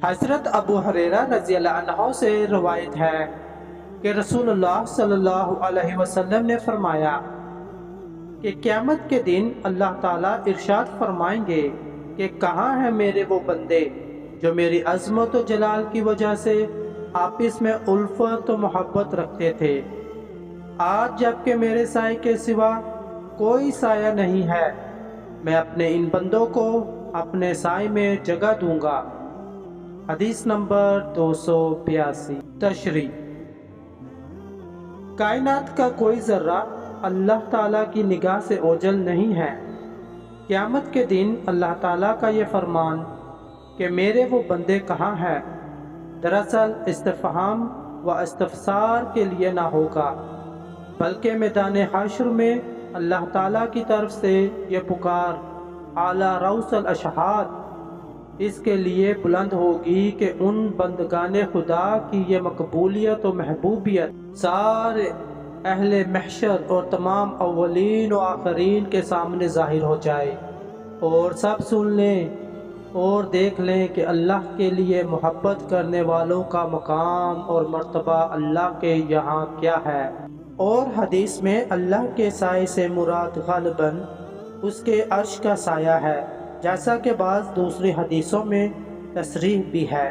حضرت ابو ہریرہ رضی اللہ عنہ سے روایت ہے کہ رسول اللہ صلی اللہ علیہ وسلم نے فرمایا کہ قیامت کے دن اللہ تعالیٰ ارشاد فرمائیں گے کہ کہاں ہیں میرے وہ بندے جو میری عظمت و جلال کی وجہ سے آپس میں الفت و محبت رکھتے تھے۔ آج جبکہ میرے سائے کے سوا کوئی سایہ نہیں ہے، میں اپنے ان بندوں کو اپنے سائے میں جگہ دوں گا۔ حدیث نمبر 282۔ تشریح: کائنات کا کوئی ذرہ اللہ تعالیٰ کی نگاہ سے اوجھل نہیں ہے۔ قیامت کے دن اللہ تعالیٰ کا یہ فرمان کہ میرے وہ بندے کہاں ہیں، دراصل استفہام و استفسار کے لیے نہ ہوگا، بلکہ میدان حشر میں اللہ تعالیٰ کی طرف سے یہ پکار اعلیٰ رؤس الاشہاد اس کے لیے بلند ہوگی کہ ان بندگان خدا کی یہ مقبولیت و محبوبیت سارے اہل محشر اور تمام اولین و آخرین کے سامنے ظاہر ہو جائے، اور سب سن لیں اور دیکھ لیں کہ اللہ کے لیے محبت کرنے والوں کا مقام اور مرتبہ اللہ کے یہاں کیا ہے۔ اور حدیث میں اللہ کے سائے سے مراد غالباً اس کے عرش کا سایہ ہے، جیسا کہ بعض دوسری حدیثوں میں تصریح بھی ہے۔